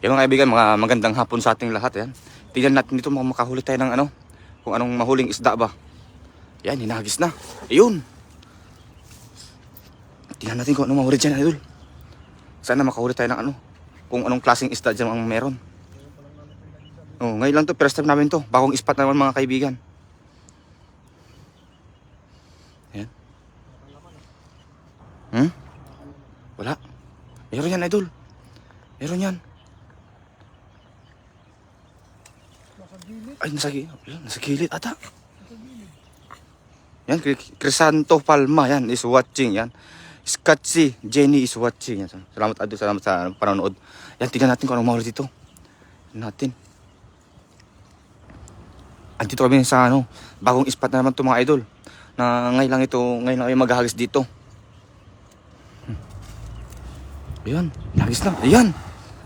Yung mga kaibigan, mga magandang hapon sa ating lahat. Yan. Tingnan natin dito makahuli tayo ng ano, kung anong mahuling isda ba. Yan, hinagis na. Ayun. Tingnan natin kung anong mahuli dyan, idol. Sana makahuli tayo ng ano, kung anong klaseng isda dyan ang meron. Oh, ngayon lang to, first time namin to. Bagong spot naman mga kaibigan. Yan. Wala. Meron yan, idol. Meron yan. Ay, nasa gilid ata. Yan, Crisanto Palma, yan, is watching, yan. Scotchy, Jenny is watching. Yan. Salamat, Ado, salamat sa panonood. Yan, tingnan natin kung anong mahuli dito. Natin. Andito kami sa ano, bagong spot na naman ito mga idol. Na ngayon lang kami maghahagis dito. Ayan, nagis na. Ayan.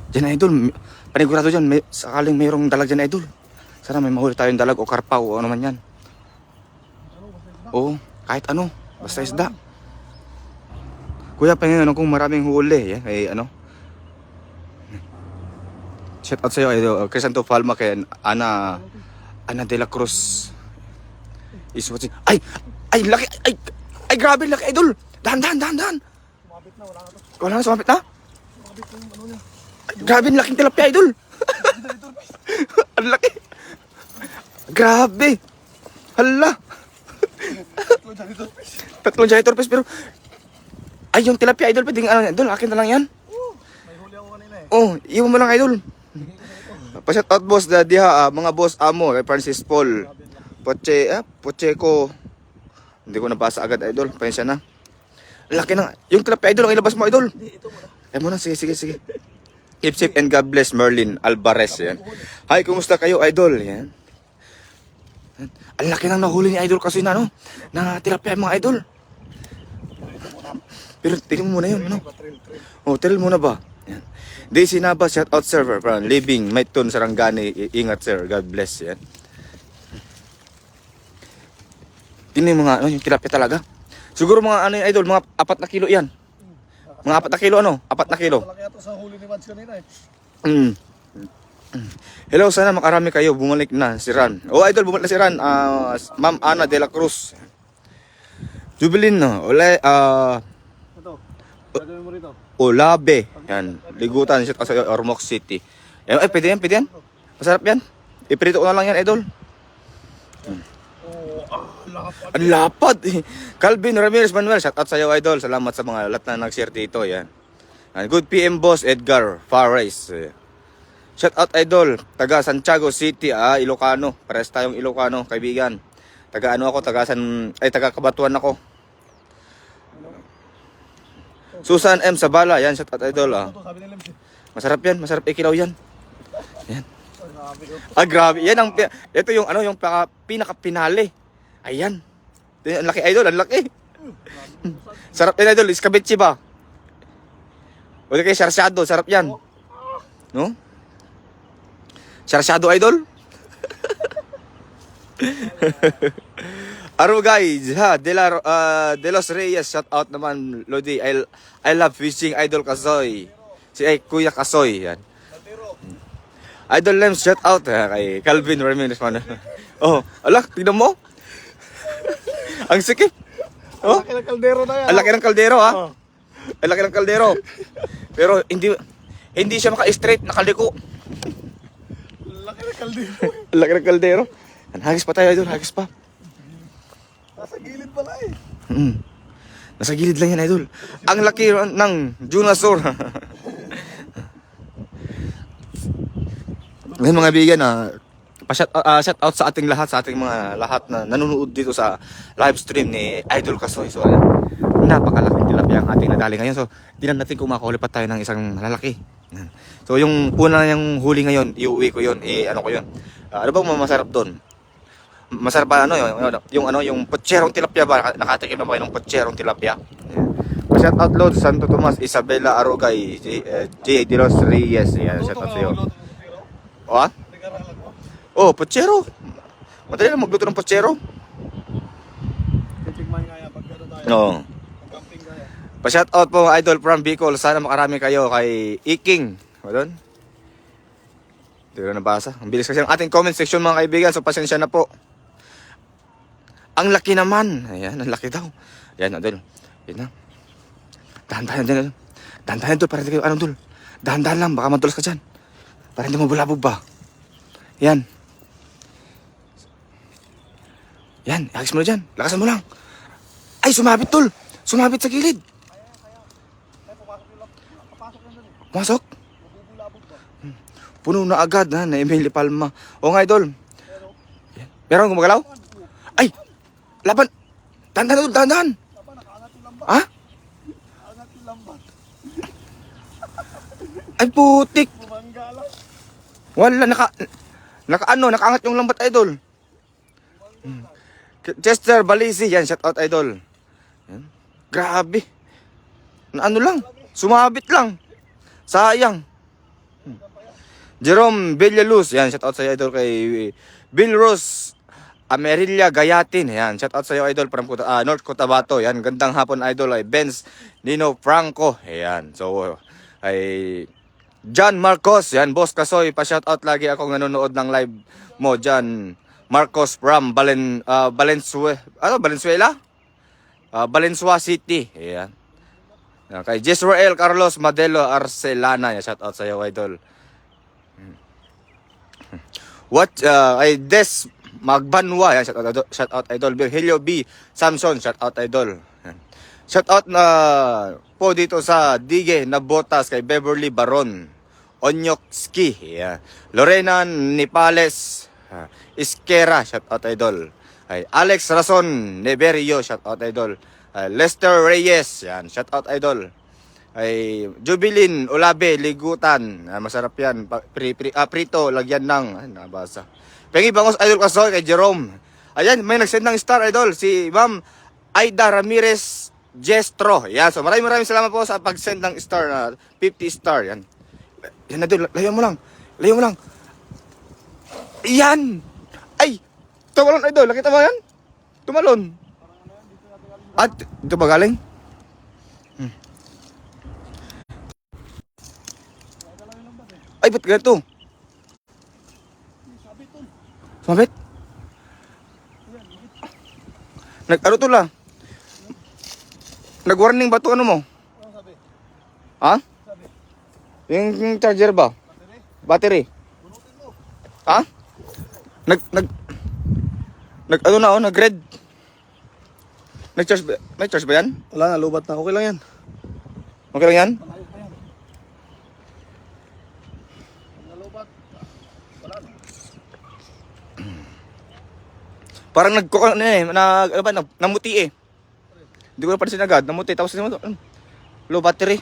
Diyan, idol. Panigurado dyan, sakaling mayroong dalag dyan, idol. Sana may mahuli tayong dalag o karpa o ano man yan. Oo, kahit ano. Basta isda. Kuya, panginoon kung maraming huli. Yan, ano. Shout out sa'yo, idol. Crisanto Palma kay Ana de la Cruz. Is watching. Ay, laki. Ay, grabe, laki, idol. Dahan. Sumabit na, wala na to. Wala na, sumapit na? Sumabit na yung ano niya. Ay, grabe, laking tilapia, idol. Ang laki. Grabe. Hala. Tatlong janitor fish pero ay yung tilapia idol pwedeng ano idol akin na lang yan. May huli ako kanina eh. Oh, iwan mo lang idol. Pa-shout out boss diha mga boss amo kay Francis Paul. Pocheco. Hindi ko nabasa agad idol, pasensya na. Laki na. Yung tilapia idol ang ilabas mo idol. Ito muna. Ay mo na sige. Keep safe and God bless Merlin Alvarez yan. Hi, kumusta kayo idol? Yan. Ang laki nang nahuli ni idol kasi na ano, na tilapia mga idol. Pero tingnan mo muna yun, ano? Oh, trail muna ba? Yan. Daisy Naba, shout out server from Living Mayton Sarangani. Ingat sir, God bless yan. Tingnan mo nga ano, yung tilapia talaga. Siguro mga ano yung idol, mga 4 na kilo yan. Mga 4 na kilo ano? 4 na kilo. Malaki ito sa huli ni Mads kanina eh. Hello, sana makarami kayo. Bumalik na si Ran. Oh, idol, bumalik na si Ran. Ma'am Ana de la Cruz. Jubilin, no? Ito. Gagawin mo rito. Olabe. Yan. Ligutan siya sa Ormoc City. Ay, pwede yan? Masarap yan. Iprito ko na lang yan, idol. Lapad. Ang lapad. Calvin Ramirez Manuel, shout out sa iyo, idol. Salamat sa mga lahat na nag-share dito. Yan. Good PM boss, Edgar Fares. Shout out idol, taga Santiago City, Ilocano. Pares tayong Ilocano, kaibigan. Taga Kabatuan ako. Susan M. Sabala, yan, shout out idol. Ito, sabi nila. Masarap yan, masarap ikilaw yan. Yan. Grabe. Yan ang, ito yung ano, yung pinaka-pinali. Ayan. Ang laki idol, ang laki. Sarap yan idol, iskabitsi ba? O di kayo, sarsyado, sarap yan. No? Sarsyado idol? Aro guys, De Los Reyes, shout out naman Lodi. I love fishing, idol Kasoy. Kuya Kasoy, yan. Idol Lems, shout out kay Calvin Ramirez man. Oh, alak, tignan mo. Ang sikip. Oh, Laki ng kaldero na yan. ang laki ng kaldero ha. Oh. Ang laki ng kaldero. Pero hindi siya maka-straight, nakaliko. Laki ng kaldero. Ang laki ng kaldero. Hagis pa tayo idol, hagis pa. Nasa gilid pala eh. Nasa gilid lang yan idol. Ang laki ng Junasur. Ngayon mga bigan shout out sa ating lahat, sa ating mga lahat na nanonood dito sa live stream ni Idol Kasoy. So napakalaking tilapia ang ating nadali ngayon. So tingnan natin kung makahuli pa tayo ng isang malalaki. So yung una yung huli ngayon, iuwi ko yun, ano ko yun. Ano bang masarap doon? Masarap ba yung potserong tilapia ba? Nakatikim na ba kayo ng potserong tilapia? Shout out Lord Santo Tomas, Isabela Arugay, J. De Los Reyes. Yan, shout out sa iyo. Oh, oh, potsero. Madali lang magluto ng potsero. Titigman nga yan pag gano'n tayo. No. Camping nga yan. Pa-shout out po idol from Bicol. Sana makarami kayo kay Iking. Ano doon? Hindi ko na nabasa. Ang bilis kasi ang ating comment section mga kaibigan. So pasensya na po. Ang laki naman. Ayan, ang laki daw. Ayan, Idol. Ayan na. Dahan-dahan dyan, Idol. Dahan-dahan, Idol. Para hindi kayo, ano, Idol. Dahan-dahan lang. Baka madulas ka dyan. Para hindi mo bulabog ba. Yan. Yan, ihagis mo na dyan. Lakasan mo lang. Ay, sumabit, Tol. Sumabit sa gilid. Pumasok? Puno na agad, ha, na Emily Palma. O nga, Idol. Yan. Meron gumagalaw? Ay! Laban! Dahan-dahan, Idol, dahan-dahan. Ha? Angat yung lambat. Ay, putik. Bumangga lang. Wala, nakaangat yung lambat, Idol. Chester Balisi, yan, shout out, Idol. Yan. Grabe. Na ano lang, sumabit lang. Sayang. Jerome Villaluz, yan, shout out sa Idol kay Bill Rose Amerilla Gayatin, yan, shout out sa iyo, Idol, from North Cotabato, yan, gandang hapon, Idol, ay Benz Nino Franco, yan, so, ay John Marcos, yan, Boss Kasoy, pa-shout out lagi akong nanonood ng live mo, John Marcos from Valenzuela? Valenzuela City, yan. Yan, kay Jesrael Carlos Madelo Arcelana, yan, shout out sa iyo, Idol. What ay Des Magbanwa, yan, shout out Idol. Virgilio B Samson, shout out Idol. Yan. Shout out na po dito sa Dige Nabotas kay Beverly Baron Onyokski, yan. Lorena Nipales Iskera, shout out Idol. Ay Alex Rason Neverio, shout out Idol. Lester Reyes, yan, shout out Idol. Ay Jubilin Ulabe Ligutan, masarap yan, prito lagyan ng nabasa. Pengi Bangos, Idol Kasoy kay Jerome. Ayan, may nag-send ng star, Idol, si Ma'am Aida Ramirez Jestro. Yan, so maraming salamat po sa pag-send ng star na 50 star, yan. Yan, Idol, layo mo lang. Yan. Ay, tumalon, Idol, nakita mo yan? Tumalon. At ito ba galing? Ay, ba't ganito? Sumabit? Ano to la? Nag-warning ba to, ano mo? Ano sabi? Ha? Sabi? Yung charger ba? Battery? Bunutin mo. Ha? Ano na, nag-red? Nag-charge ba? May charge ba yan? Wala na, lubat na. Okay lang yan. Okay lang yan? Malayo pa yan. Nalubat. Wala na. Parang namuti eh. Hindi ko na pansin agad, namuti. Tapos low battery.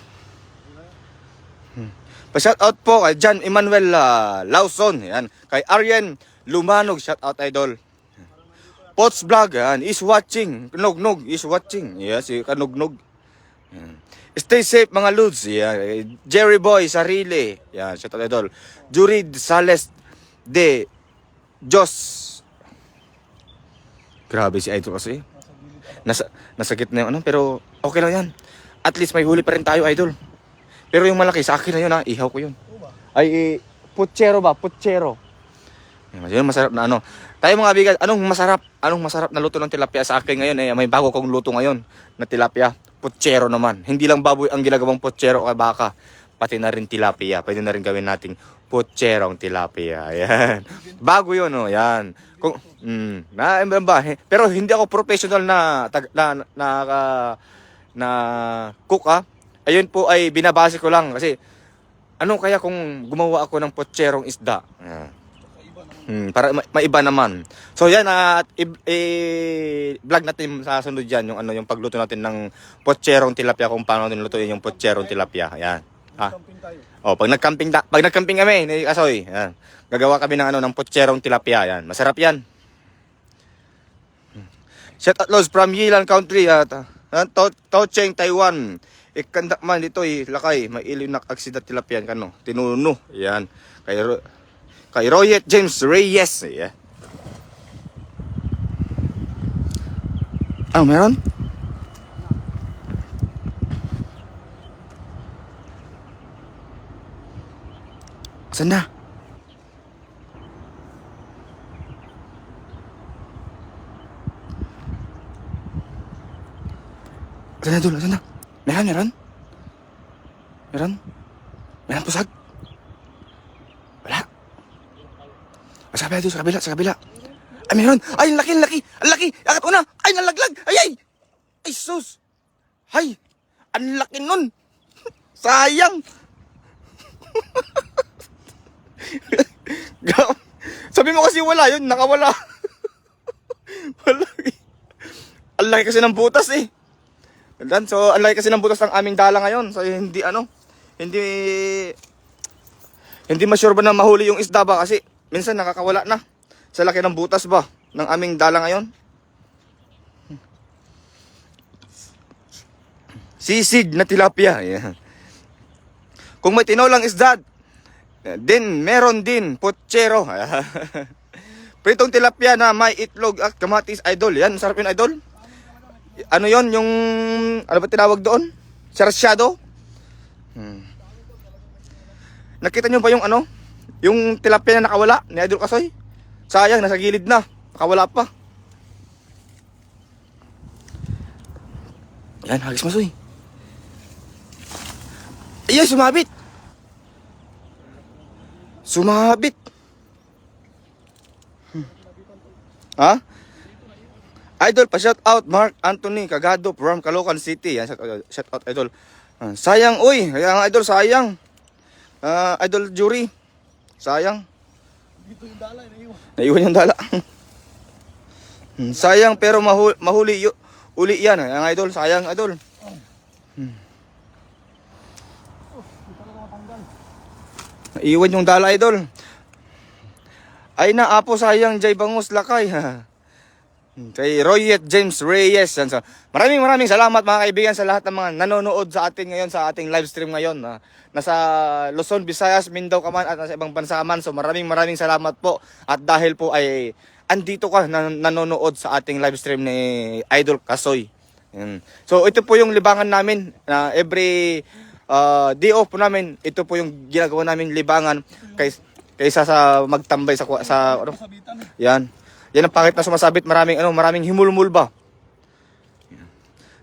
Pa-shout out po kay John Emmanuel Lawson, yan. Kay Arjen Lumanog, shout out Idol. Pots Vlog, yan, is watching. Nog is watching. Yes, si Kanugnog. Yan. Stay safe mga Ludes. Yan. Jerry Boy Sarili. Yan, shout out Idol. Jurid Sales de Jos. Grabe si Idol kasi. Nasakit na yung ano, pero okay lang yan. At least may huli pa rin tayo, Idol. Pero yung malaki, sa akin na yun, ha. Ihaw ko yun. Ay, putsero ba? Putsero. Yun, masarap na ano. Tayo mga bigas, anong masarap na luto ng tilapia sa akin ngayon? May bago kong luto ngayon na tilapia. Putsero naman. Hindi lang baboy ang ginagawang putsero o baka. Pati na rin tilapia. Pwede na rin gawin nating putserong tilapia. Ayan. Bago yun, oh. Yan. Kung, pero hindi ako professional na cook, ha. Ayun po ay binabase ko lang kasi ano kaya kung gumawa ako ng putserong isda? Para maiba naman. So yan, vlog natin sa sunod yan yung pagluto natin ng putserong tilapia, kung paano nilutuin yung putserong tilapia. Ayan. Camping tayo. Oh, pag nagcamping kami ni Kasoy, ayan. Gagawa kami ng putserong tilapia, ayan. Masarap yan. Shout out Los from Yilan Country at Tocheng, Taiwan. Ikandak man dito lakay, may iliw na aksida tilapia kano. Tinuno, ayan. Kay Royet James Reyes, ayan. Meron? Saan na? Asan na, Idol? Asan na? Meron? Meron pusag? Wala. Sabi, Idol, sa kabila. Ay, meron. Ay, ang laki. Ang laki. Akat una. Ay, nalaglag. Ay. Ay, sus. Ay, ang laki nun. Sayang. Sabi mo kasi wala yun. Nakawala. Wala. Ang laki kasi ng butas eh. So, ang laki kasi ng butas ng aming dala ngayon. So, hindi ma-sure ba na mahuli yung isda ba kasi minsan nakakawala na sa laki ng butas ba ng aming dala ngayon. Sisig na tilapia. Ayan. Kung may tinolang isda, din meron din potsero. Pritong tilapia na may itlog at kamatis, Idol. Yan, sarap yun, Idol. Ano yon yung, ano ba tinawag doon? Sarsyado? Nakita nyo ba yung ano? Yung tilapia na nakawala ni Idol Kasoy? Sayang, nasa gilid na. Nakawala pa. Yan, hagis masoy. Ayan, sumabit. Ha? Idol, pa-shout out Mark Anthony Cagado from Caloocan City. Yan, shout out Idol. Sayang, uy. Kaya nga, Idol, sayang. Idol Jury. Sayang. Dito yung dala, Naiwan yung dala. Sayang, pero mahuli uli yan. Kaya nga, Idol, sayang, Idol. Naiwan yung dala, Idol. Ay na, apo, sayang, Jay Bangus Lakay. Kay Royet James Reyes. So, maraming salamat mga kaibigan sa lahat ng mga nanonood sa atin ngayon, sa ating live stream ngayon. Nasa Luzon, Visayas, Mindanao ka man at nasa ibang bansa ka man. So maraming salamat po. At dahil po ay andito ka nanonood sa ating live stream ni Idol Kasoy. So ito po yung libangan namin. Every day off po namin, ito po yung ginagawa namin libangan kaysa sa magtambay sa ano? Yan ang pangit na sumasabit, maraming himulmul ba.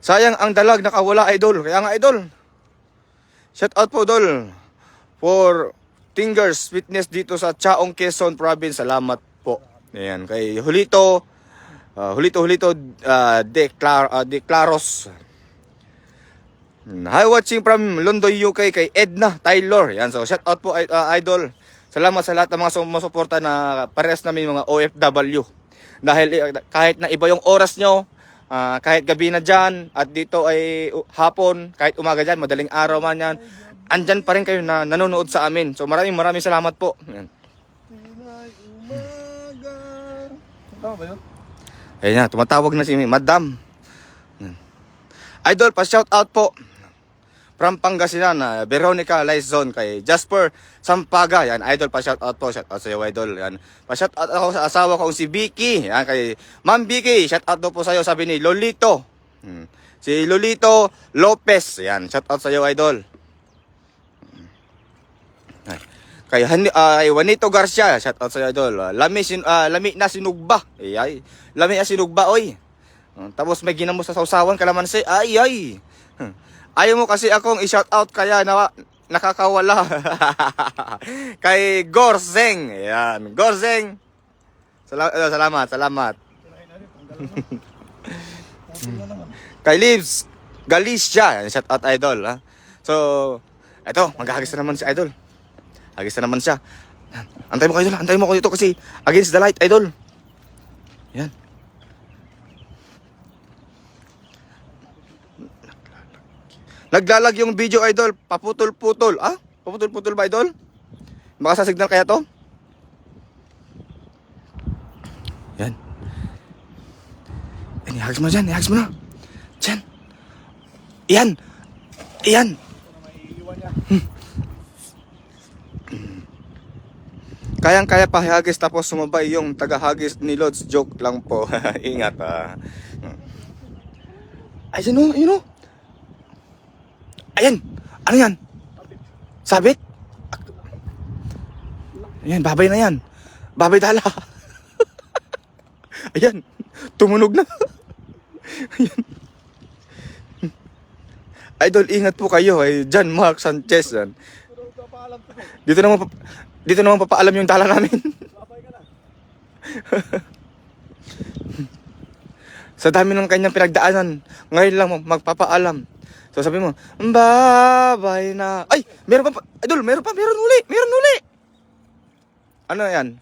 Sayang ang dalag nakawala, Idol. Kaya nga, Idol, shout out po, Idol, for Tingers Fitness dito sa Chaong, Quezon Province. Salamat po. Ayan, kay Julito De Claros. Hi, watching from London, UK, kay Edna Taylor. Yan, so shout out po, Idol. Salamat sa lahat ng mga sumusuporta na parehas namin mga OFW. Dahil kahit na iba yung oras nyo, kahit gabi na dyan, at dito ay hapon, kahit umaga dyan, madaling araw man yan, andyan pa rin kayo na nanonood sa amin. So maraming salamat po. Yan. Tama ba yun? Ayun na, tumatawag na si Madam. Idol, pa-shout out po from Pangasinan, Veronica Laizon, kay Jasper Sampaga. Yan, Idol, pa-shout out po. Shout out sa iyo, Idol. Yan. Pa-shout out ako sa asawa kong si Vicky. Yan, kay Ma'am Vicky. Shout out po sa iyo, sabi ni Lolito. Si Lolito Lopez. Yan, shout out sa iyo, Idol. Kay Juanito Garcia, shout out sa iyo, Idol. Lami na sinugba. Lami na sinugba, oy. Tapos may ginamos sa sausawan, kalamansi. Ay. Ayaw mo kasi akong i-shout out kaya nakakawala. Kay Gorseng. Yan, Gorseng. Salamat. Kay Lives Galicia, shout out, Idol. Ha? So, eto, maghahagis na naman si Idol. Hagis na naman siya. Antay mo, Idol. Antay mo ko dito kasi against the light, Idol. Yan. Naglalag yung video, Idol. Paputol-putol. Paputol-putol ba, Idol? Baka sa signal kaya to? Yan. Ihagis mo na dyan. Ihagis mo na. Dyan. Iyan. Kayang-kaya pa hagis tapos sumabay yung taga-hagis ni Lods. Joke lang po. Ingat. Ay, yun o. Ayan! Ano yan? Sabit? Ayan, babay na yan. Babay dala. Ayan, tumunog na. Ayan. Idol, ingat po kayo. Ay, John Mark Sanchez. Yan. Pero papaalam ko. Dito naman papaalam yung dala namin. Babay ka na. Sa dami ng kanyang pinagdaanan, ngayon lang magpapaalam. So sabi mo, bye na. Ay, meron pa, idol, meron uli. Ano yan?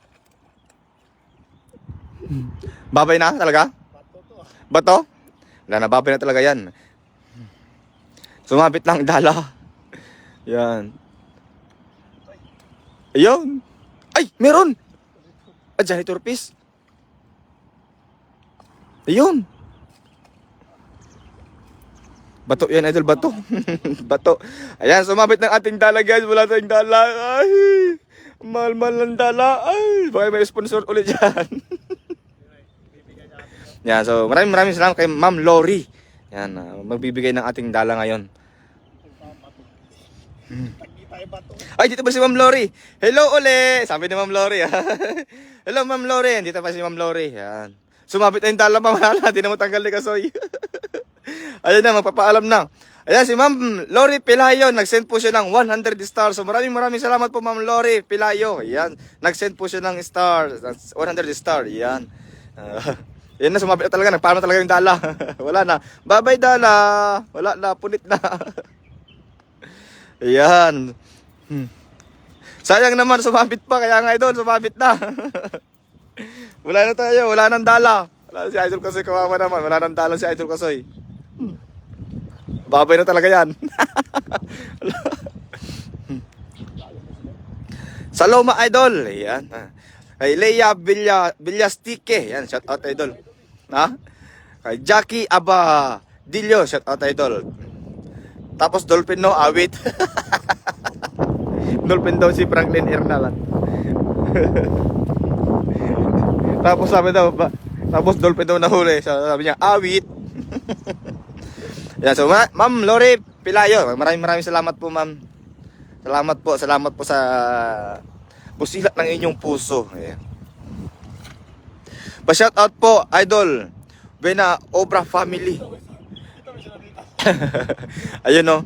Babay na talaga? Bato to. Bato? Wala na, babay na talaga yan. Sumabit lang dala. Yan. Ayun. Ay, meron. Janitor piece. Ayun. Bato yan, idol, bato. Bato. Ayan, sumabit ng ating dala, guys. Wala tayong dala. Ay, mahal-mahal ng dala. Ay, baka may sponsor ulit dyan. Yan, so maraming salamat kay Ma'am Lori. Yan, magbibigay ng ating dala ngayon. Hindi tayo bato. Ay, dito ba si Ma'am Lori? Hello uli! Sabi ni Ma'am Lori. Hello, Ma'am Lori. Dito pa si Ma'am Lori. Yan. Sumabit na yung dala pa, malala. Di na mo tanggal ni Kasoy. Ayun na, magpapaalam na. Ayan, si Ma'am Lori Pilayo, nag-send po siya ng 100 stars. So maraming salamat po, Ma'am Lori Pilayo. Ayan, nag-send po siya ng stars, 100 star. Ayan. Yan na, sumabit na talaga. Nagpaalam na talaga yung dala. Wala na. Bye-bye, dala. Wala na, punit na. Ayan. Sayang naman, sumabit pa. Kaya nga idol, sumabit na. Wala na tayo, wala nang dala. Wala si Idol Kasoy, kawawa naman. Wala nang dala si Idol Kasoy. Babay na talaga yan. Saloma Idol. Ayan. Kay Leia Villastique. Yan, shout out Idol. Ha? Kay Jackie Aba Dillo, shout out Idol. Tapos Dolphin no, awit. Dolphin daw si Franklin Hernalan. Tapos sabi daw, tapos Dolphin daw nahuli. Sabi niya, awit. Yan, so Ma'am Lori Pilayo, maraming salamat po, ma'am. Salamat po sa busilat ng inyong puso. Ayan. Pa-shout out po, Idol Bena Obra Family. Ayun no.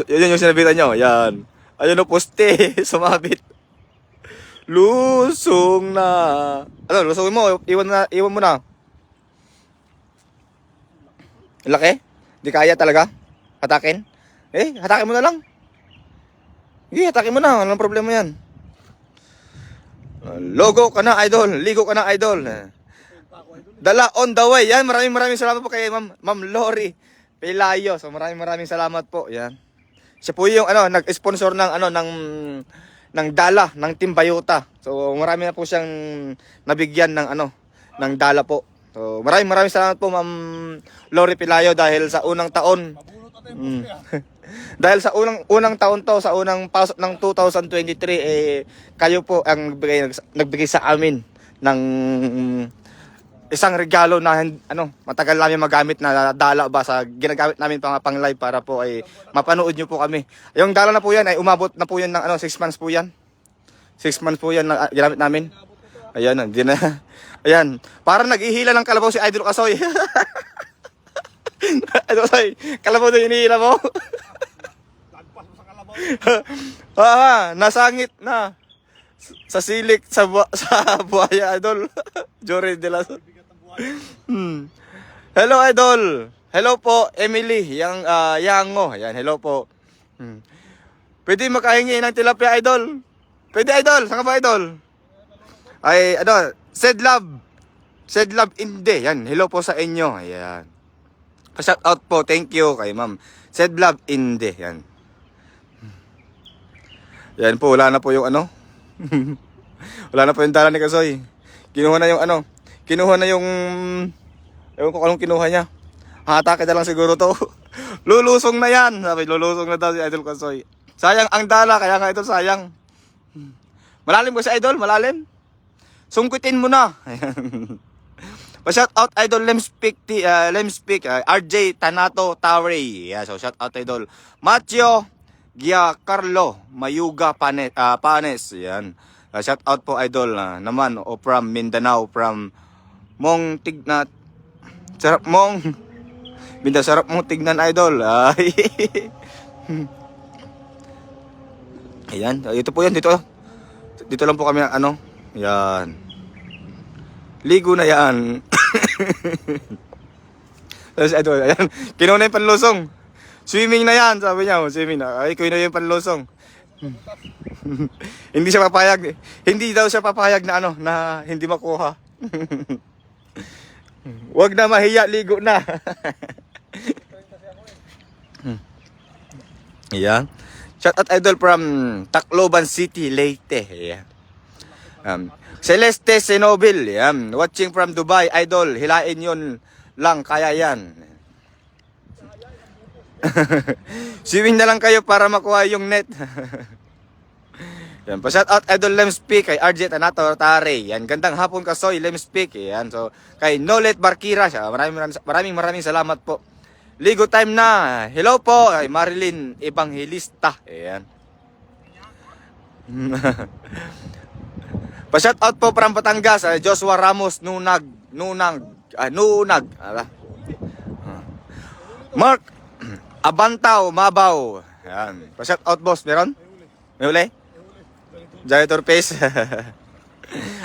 Yun yung sinabitan nyo. Yan. Ayun no, poste. Sumabit. Lusong na. Ano, lusongin mo. Iwan mo na. Laki? Di kaya talaga? Hatakin? Hatakin mo na lang. Sige, hatakin mo na. Walang problema yan. Logo ka na, Idol. Ligo ka na, Idol. Dala on the way. Yan, maraming salamat po kay Ma'am Lori Pilayo. So maraming salamat po. Yan. Siya po yung nag-sponsor ng dala ng Team Bayota. So marami na po siyang nabigyan ng dala po. So maraming salamat po, Ma'am Lori Pilayo, dahil sa unang taon. Dahil sa unang taon to, sa unang pasok ng 2023, kayo po ang nagbigay sa amin ng isang regalo na matagal namin magamit na dala ba sa ginagamit namin pang live para po ay mapanood nyo po kami. Yung dala na po yan ay umabot na po yan ng 6 months po yan. 6 months po yan na ginamit namin. Ayan, hindi na. Ayan, parang nag-ihila ng kalabaw si Idol Kasoy. Idol Kasoy, kalabaw na hinihila mo. Lagpas mo sa kalabaw. Nasangit na. Sa silik, sa buhaya, Idol. Jory de la... Hello, Idol. Hello po, Emily, Yango. Ayan, hello po. Pwede makahingi ng tilapia, Idol. Pwede, Idol. Saan ka ba, Idol? Ay, Said Love Inde. Yan, hello po sa inyo. Ayan. Pa-shout out po, thank you kay Ma'am Said Love Inde. Yan. Yan po, wala na po yung wala na po yung dala ni Kasoy. Kinuha na yung ewan ko anong kinuha niya. Hatake na lang siguro to. Lulusong na yan. Sabi, lulusong na daw si Idol Kasoy. Sayang ang dala, kaya nga ito sayang. Malalim ba si Idol? Malalim? Sungkitin mo na. Pa-shout out Idol Lemspeak, RJ Tanato Tawre. Yeah, so shout out Idol Matthew Giancarlo Mayuga Panes. Yan. Shout out po Idol naman from Mindanao, from Mong Tignat. Mong Binda, sarap mo tignan, idol. Ay. Ayan, ito po yan, dito. Dito lang po kami, ano. Yan. Ligo na yan. Tapos, idol, ayan. Kinuha na yung panlusong. Swimming na yan, sabi niya. Swimming na. Ay, kinuha na yung panlusong. Hindi siya papayag. Hindi daw siya papayag na ano, na hindi makuha. Wag na mahiya, ligo na. Ayan. Shout out idol from Tacloban City, Leyte. Ayan. Celeste Senobil, ayan. Watching from Dubai, idol. Hilain yun lang, kaya yan. Swimming na lang kayo para makuha yung net. Yan, pa-shout out idol Lemspeak kay RJ Tanato Tare. Yan, gandang hapon ka Soy Lemspeak. Yan, so kay Nolet Barkira siya. Maraming salamat po. Ligo time na. Hello po kay Marilyn Evangelista. Ayan. Pa-shout out po from Batangas, Joshua Ramos Nunag. Mark Abantaw Mabaw. Yan. Pa-shout out boss, meron? May uli? Janitor Pace.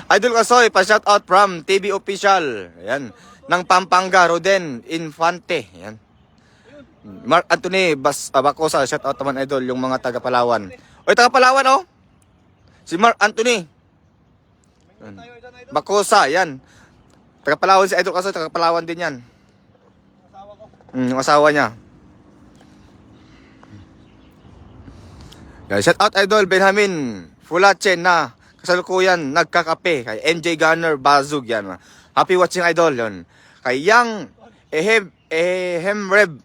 Idol Kasoy, pa-shout out from TV Official. Ayan. Ng Pampanga, Roden Infante. Ayan. Mark Anthony Bacosa, shout out naman idol yung mga taga Palawan. Oy, taga Palawan oh. Si Mark Anthony Bacosa, yan. Taga Palawan si Idol Kasoy, taga Palawan din yan. Yung asawa niya. Shout out idol Benjamin Fulachen na kasalukuyan nagkakape kay MJ Gunner Bazug yan. Happy watching idol yon. Kay Yang Hemreb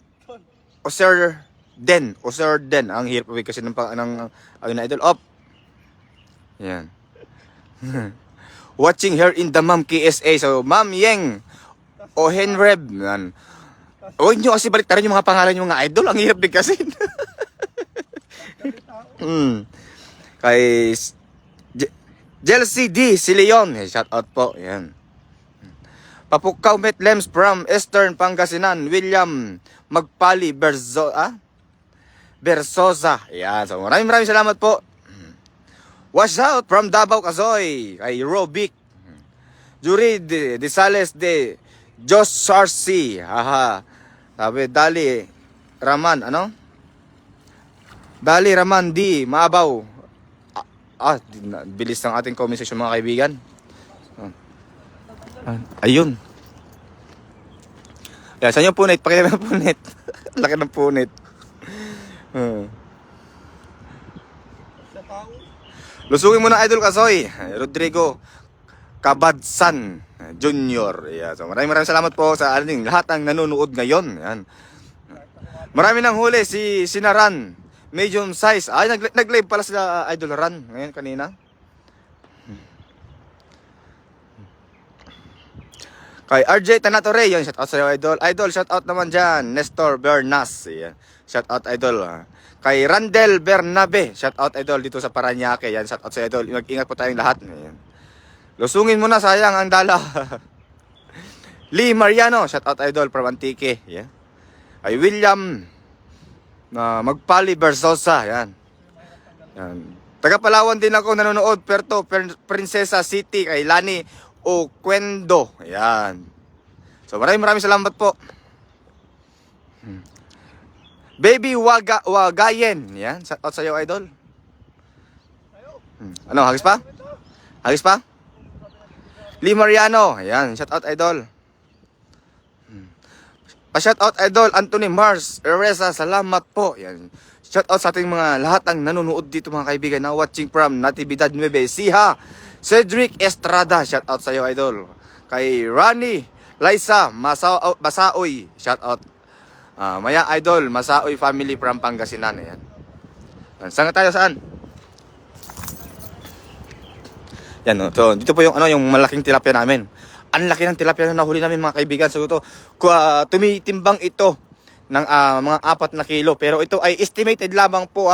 Oser Den ang hirap kasi ng na idol op. Yan. Watching her in the Ma'am KSA. So Ma'am Yeng Ohenreb yan. Huwag nyo kasi baliktarin yung mga pangalan yung mga idol. Ang hirap din kasi. Kay Jelcy D. Sileon, shout out po. Yan. Papukaw Met Lems from Eastern Pangasinan, William Magpali Bersosa. Yan. So maraming salamat po. Watch out from Davao Kasoy kay Robic. Jurid de Sales de Jos Sarsi. Haha. Sabi Dali Raman ano? Dali Raman di Maabaw. Bilis ng ating comment section mga kaibigan. Ayun. Yan, saan yung punit? Pakita mo yung punit. Laki ng punit. Lusugin mo na Idol Kasoy. Rodrigo Kabadsan Junior. Yeah, so maraming salamat po sa lahat ng nanonood ngayon. Yan. Marami nang huli si Sinaran. Medium size. Ay, nag-live pala sila Idol Ran ngayon kanina. Kay RJ Tanatore, yan, shout out sa iyo Idol. Idol, shout out naman dyan. Nestor Bernas. Yan. Shout out Idol. Kay Randel Bernabe, shout out Idol dito sa Paranaque. Yan, shout out sa Idol. Mag-ingat po tayong lahat. Yan. Lusungin mo na, sayang ang dala. Lee Mariano, shout out Idol from Antique. Yan. Ay William Magpali Bersosa, yan. Yan. Taga Palawan din ako nanonood, Puerto Princesa City kay Lani Oquendo. Yan. So maraming salamat po. Baby Wagayen. Yan, shout out sa iyo Idol. Ano, hagis pa? Hagis pa? Lee Mariano. Yan, shout out Idol. Shout out Idol Anthony Mars Eresa, salamat po. Yan. Shout out sa ating mga lahat ng nanonood dito mga kaibigan na watching from Natividad Nueve Ecija. Cedric Estrada, shout out sa iyo Idol. Kay Rani Liza Masaoy, shout out. Maya Idol Masaoy family from Pangasinan. Yan. Saan tayo saan? Yan, no. So, dito po yung yung malaking tilapia namin. Ang laki ng tilapia na nahuli namin mga kaibigan. So ito, tumitimbang ito ng mga 4 na kilo. Pero ito ay estimated lamang po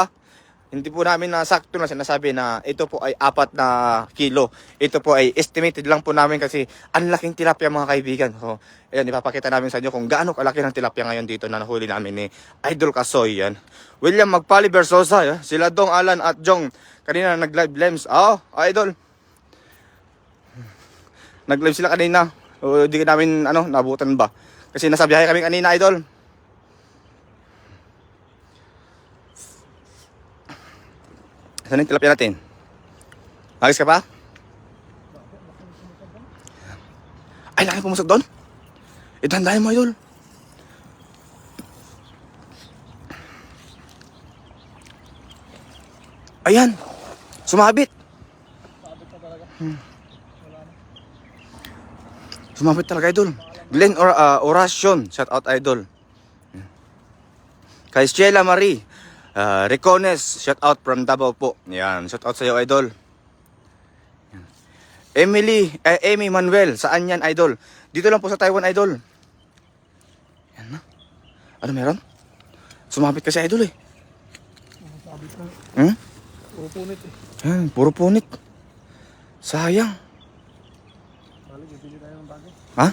Hindi po namin nasakto na sinasabi na ito po ay 4 na kilo. Ito po ay estimated lang po namin kasi ang laking tilapia mga kaibigan. So, ayan, ipapakita namin sa inyo kung gaano kalaki ng tilapia ngayon dito na nahuli namin ni Idol Kasoy. Yan. William Magpali Versosa, sila Dong Alan at Jong. Kanina nag-live lems. Idol. Nag-live sila kanina. O, di namin nabutan ba? Kasi nasa biyahe kami kanina, Idol. Saan yung tilapia natin? Agis ka pa? Ay, laki pumusok doon? Itandahin mo, Idol. Ayan. Sumabit. Sumabit talaga, Idol. Glenn Oracion. Shout out, Idol. Kay Sheila Marie. Recones, shout out from Davao po. Yan, shout out sa iyo, Idol. Amy Manuel, saan yan, Idol? Dito lang po sa Taiwan, Idol. Yan na. Ano meron? Sumabit kasi, Idol eh. Sabi ko, puro punit eh. Yan, puro punit. Sayang. Balik, bibili tayo ng bago. Ha?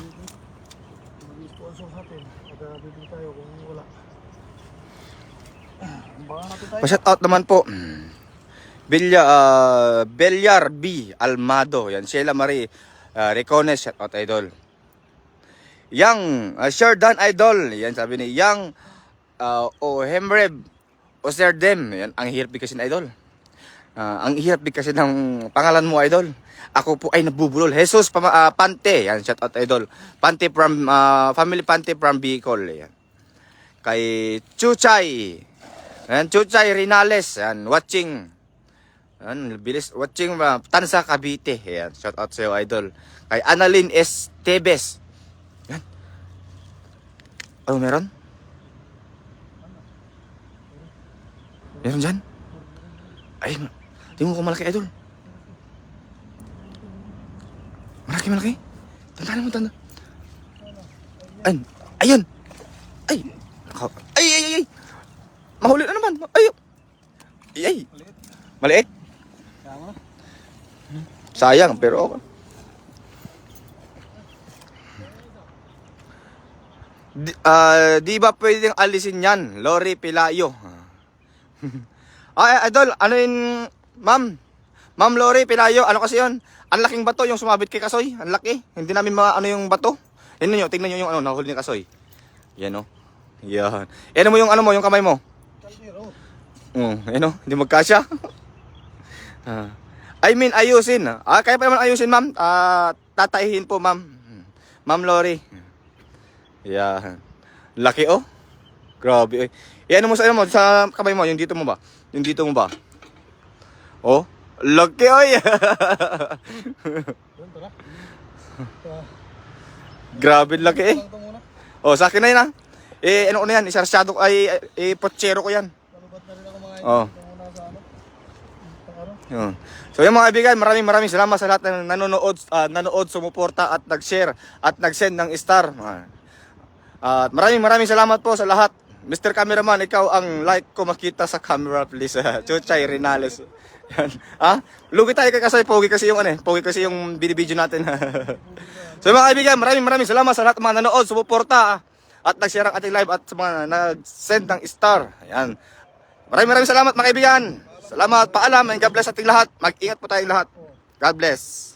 Mag-sponsor sa atin. Pag bibili tayo kung wala. Baka natin tayo. Pa-shout out naman po. Belyar B. Almado. Yan, Sheila Marie. Recones, shout out, Idol. Yang, Sherdan Idol. Yan, sabi ni Yang Hemreb Oserdem. Yan, ang hirap kasi na, Idol. Ang hirap kasi ng pangalan mo, Idol. Ako po ay nabubulol. Jesus Pante. Yan, shout out, Idol. Pante from, family Pante from Bicol. Yan. Kay Chuchay. Yan, Chuchay Rinales. Yan, watching. Yan, bilis. Watching Tansa Cavite. Yan, shout out sa iyo, Idol. Kay Annalyn S. Tebes. Yan. Ano meron? Meron dyan? Ay, tingnan ko malaki, Idol. Malaki. Tandaan mo, tanda. Ayun. Ay. Mahuli na naman. Ay. Maliit? Tama. Sayang, pero okay. Di ba pwedeng alisin yan? Lori Pilayo. Idol, ano yun, Ma'am Lori Pilayo, ano kasi yun? Ang laking bato yung sumabit kay Kasoy. Ang laki. Hindi namin yung bato. Tingnan nyo yung nahuli ni Kasoy. Yan o. Yan. Ano mo yung kamay mo? Kaldero. Hindi magkasya. Ayusin. Kaya pa naman ayusin, ma'am. Tataihin po, ma'am. Ma'am Lori. Yan. Laki, oh. Grabe, Ano mo sa kamay mo, yung dito mo ba? Oh, laki, oy. Doon, tara. Grabe, laki, Lang ito muna. Oh, sa akin na yun, ano ko na yan, isarsado ko, potsero ko yan. Nalubat na rin ako mga Oh. ito muna sa ano. Yun. So yung mga kaibigan, maraming salamat sa lahat ng nanonood, sumuporta at nag-share at nag-send ng star. At maraming salamat po sa lahat. Mr. Cameraman, ikaw ang like ko makita sa camera, please. Chuchay Rinales. Yan. Lugi tayo kay Kasoy, pogi kasi yung binibideo natin. So mga kaibigan, maraming salamat sa lahat ng mga nanood, sumuporta at nag-share ang ating live at sa mga nag-send ng star. Ayan. Maraming salamat mga kaibigan. Salamat, paalam, and God bless ating lahat. Mag-ingat po tayong lahat. God bless.